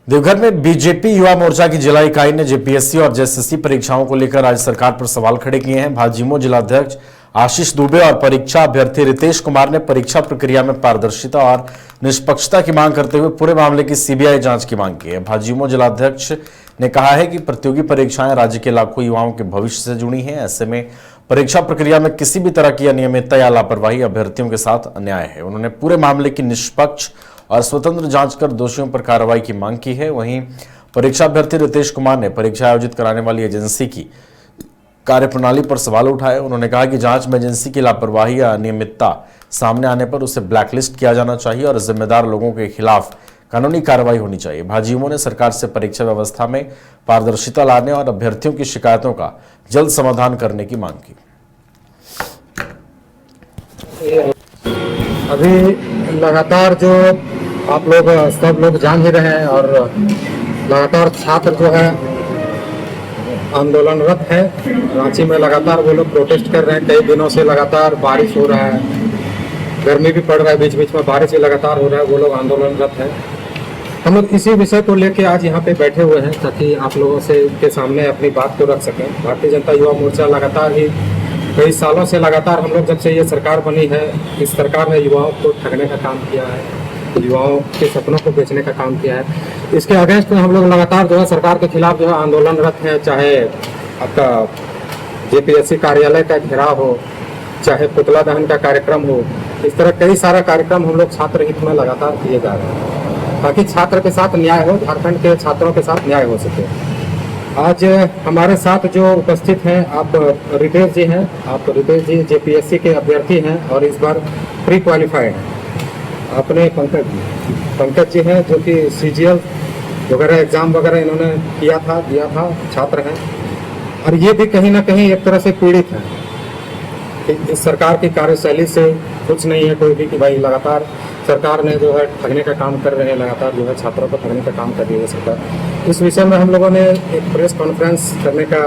देवघर में बीजेपी युवा मोर्चा की जिला इकाई ने जेपीएससी और जेएसएससी परीक्षाओं को लेकर राज्य सरकार पर सवाल खड़े किए हैं। भाजयुमो जिलाध्यक्ष आशीष दुबे और परीक्षा अभ्यर्थी रितेश कुमार ने परीक्षा प्रक्रिया में पारदर्शिता और निष्पक्षता की मांग करते हुए पूरे मामले की सीबीआई जांच की मांग की है। भाजयुमो जिलाध्यक्ष ने कहा है कि प्रतियोगी परीक्षाएं राज्य के लाखों युवाओं के भविष्य से जुड़ी हैं। ऐसे में परीक्षा प्रक्रिया में किसी भी तरह की अनियमितता या लापरवाही अभ्यर्थियों के साथ अन्याय है। उन्होंने पूरे मामले की निष्पक्ष और स्वतंत्र जांच कर दोषियों पर कार्रवाई की मांग की है। वहीं परीक्षा अभ्यर्थी रितेश कुमार ने परीक्षा आयोजित कराने वाली एजेंसी की कार्यप्रणाली पर सवाल उठाए। उन्होंने कहा कि जांच में एजेंसी की लापरवाही या अनियमितता सामने आने पर उसे ब्लैकलिस्ट किया जाना चाहिए और जिम्मेदार लोगों के खिलाफ कानूनी कार्रवाई होनी चाहिए। भाजयुमो ने सरकार से परीक्षा व्यवस्था में पारदर्शिता लाने और अभ्यर्थियों की शिकायतों का जल्द समाधान करने की मांग की। अभी लगातार जो आप लोग सब लोग जान ही रहे हैं और लगातार छात्र जो है आंदोलनरत है। रांची में लगातार वो लोग प्रोटेस्ट कर रहे हैं। कई दिनों से लगातार बारिश हो रहा है, गर्मी भी पड़ रहा है, बीच बीच में बारिश भी लगातार हो रहा है। वो लोग आंदोलनरत है। हम लोग इसी विषय को लेके आज यहाँ पे बैठे हुए हैं ताकि आप लोगों से के सामने अपनी बात को रख सकें। भारतीय जनता युवा मोर्चा लगातार ही कई सालों से लगातार हम लोग जब से ये सरकार बनी है, इस सरकार ने युवाओं को ठगने का काम किया है, युवाओं के सपनों को बेचने का काम किया है। इसके अगेंस्ट में हम लोग लगातार जो है सरकार के खिलाफ जो है आंदोलनरत हैं। चाहे आपका जेपीएससी कार्यालय का घेराव हो, चाहे पुतला दहन का कार्यक्रम हो, इस तरह कई सारा कार्यक्रम हम लोग छात्र हित में लगातार किए जा रहे हैं ताकि छात्र के साथ न्याय हो, झारखंड के छात्रों के साथ न्याय हो सके। आज हमारे साथ जो उपस्थित हैं, आप रितेश जी हैं। आप रितेश जी जेपीएससी के अभ्यर्थी हैं और इस बार प्री क्वालिफाइड हैं। अपने पंकज जी हैं जो कि सीजीएल वगैरह एग्जाम वगैरह इन्होंने दिया था, छात्र हैं। और ये भी कहीं ना कहीं एक तरह से पीड़ित हैं कि इस सरकार की कार्यशैली से कुछ नहीं है कोई भी कि भाई लगातार सरकार ने जो है ठगने का काम कर रहे हैं, लगातार जो है छात्रों को ठगने का काम कर रही है सरकार। इस विषय में हम लोगों ने एक प्रेस कॉन्फ्रेंस करने का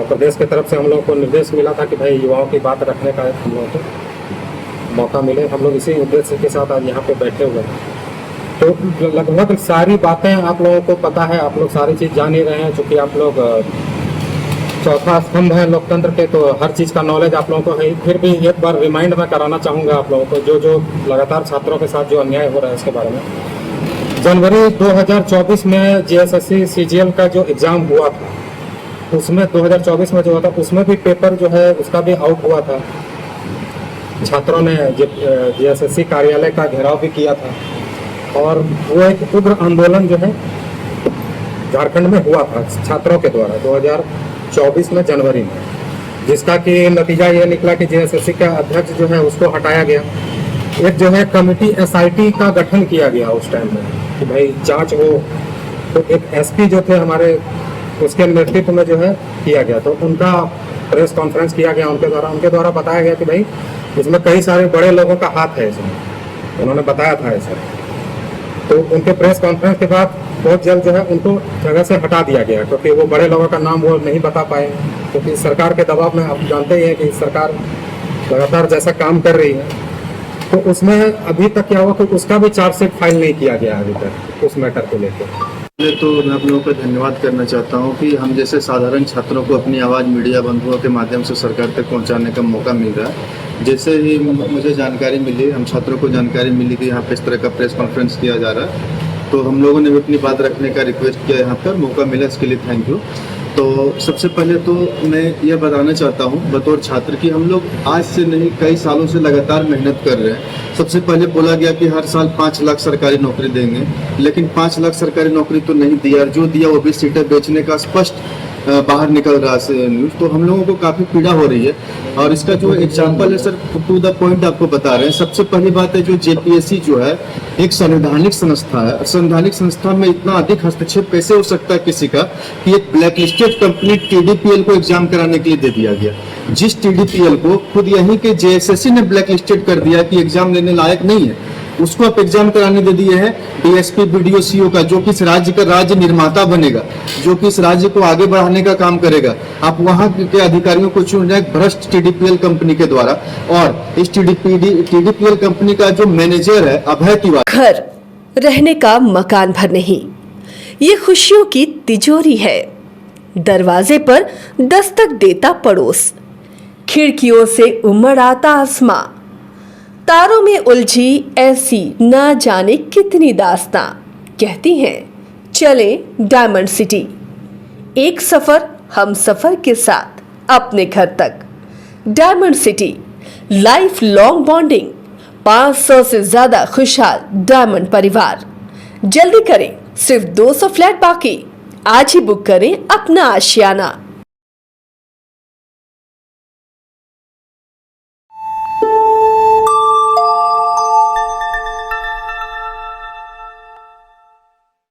प्रदेश की तरफ से हम लोगों को निर्देश मिला था कि भाई युवाओं की बात रखने का हम लोगों को मौका मिले। हम लोग इसी उद्देश्य के साथ आज यहाँ पे बैठे हुए हैं। तो लगभग सारी बातें आप लोगों को पता है, आप लोग सारी चीज़ जान ही रहे हैं। चूँकि आप लोग चौथा स्तंभ है लोकतंत्र के, तो हर चीज़ का नॉलेज आप लोगों को है। फिर भी एक बार रिमाइंड मैं कराना चाहूँगा आप लोगों को जो लगातार छात्रों के साथ जो अन्याय हो रहा है इसके बारे में। जनवरी 2024 में जेएसएससी सीजीएल का जो एग्ज़ाम हुआ था, उसमें 2024 में जो हुआ था उसमें भी पेपर जो है उसका भी आउट हुआ था। छात्रों ने जेएसएससी कार्यालय का घेराव भी किया था और वो एक उग्र आंदोलन जो है झारखंड में हुआ था छात्रों के द्वारा 2024 में जनवरी में, जिसका कि नतीजा ये निकला कि जेएसएससी का अध्यक्ष जो है उसको हटाया गया। एक जो है कमेटी एसआईटी का गठन किया गया उस टाइम में कि भाई जांच हो। तो एक एसपी जो थे हमारे, उसके नेतृत्व में जो है किया गया। तो उनका प्रेस कॉन्फ्रेंस किया गया उनके द्वारा बताया गया कि भाई इसमें कई सारे बड़े लोगों का हाथ है, इसमें उन्होंने बताया था ऐसा। तो उनके प्रेस कॉन्फ्रेंस के बाद बहुत जल्द जो है उनको जगह से हटा दिया गया क्योंकि वो बड़े लोगों का नाम वो नहीं बता पाए, क्योंकि सरकार के दबाव में आप जानते ही हैं कि सरकार लगातार जैसा काम कर रही है। तो उसमें अभी तक क्या हुआ कि उसका भी चार्जशीट फाइल नहीं किया गया अभी तक उस मैटर को लेकर। तो मैं आप लोगों का धन्यवाद करना चाहता हूं कि हम जैसे साधारण छात्रों को अपनी आवाज़ मीडिया बंधुओं के माध्यम से सरकार तक पहुंचाने का मौका मिल रहा है। जैसे ही मुझे जानकारी मिली, हम छात्रों को जानकारी मिली कि यहाँ पे इस तरह का प्रेस कॉन्फ्रेंस किया जा रहा है, तो हम लोगों ने भी अपनी बात रखने का रिक्वेस्ट किया। यहाँ पर मौका मिला, इसके लिए थैंक यू। तो सबसे पहले तो मैं ये बताना चाहता हूँ बतौर छात्र कि हम लोग आज से नहीं कई सालों से लगातार मेहनत कर रहे हैं। सबसे पहले बोला गया कि हर साल 5 लाख सरकारी नौकरी देंगे, लेकिन 5 लाख सरकारी नौकरी तो नहीं दिया, और जो दिया वो भी सीटें बेचने का स्पष्ट बाहर निकल रहा है न्यूज़। तो हम लोगों को काफ़ी पीड़ा हो रही है और इसका जो एग्जाम्पल है सर, टू द पॉइंट आपको बता रहे हैं। सबसे पहली बात है जो जेपीएससी जो है एक संवैधानिक संस्था है। संवैधानिक संस्था में इतना अधिक हस्तक्षेप कैसे हो सकता है किसी का कि एक ब्लैकलिस्टेड कंपनी टीडीपीएल को एग्जाम कराने के लिए दे दिया गया, जिस टीडीपीएल को खुद यहीं के जेएसएससी ने ब्लैकलिस्टेड कर दिया कि एग्जाम लेने लायक नहीं है, उसको आप एग्जाम कराने दे दिए हैं डीएसपी बीडीओ सीओ का, जो कि इस राज्य का राज्य निर्माता बनेगा, जो कि इस राज्य को आगे बढ़ाने का काम करेगा। आप वहां के अधिकारियों को चुन रहे हैं भ्रष्ट टीडीपीएल कंपनी के द्वारा। और इस टीडीपीएल कंपनी का जो मैनेजर है अभय तिवारी, घर रहने का मकान भर नहीं, ये खुशियों की तिजोरी है। दरवाजे पर दस्तक देता पड़ोस, खिड़कियों से उमड़ आता आसमां, तारों में उलझी ऐसी ना जाने कितनी दास्तां। कहती हैं चले डायमंड सिटी, एक सफर हम सफर के साथ अपने घर तक। Diamond city, life long bonding, 500 से ज्यादा खुशहाल डायमंड परिवार। जल्दी करें, सिर्फ 200 फ्लैट बाकी। आज ही बुक करें अपना आशियाना।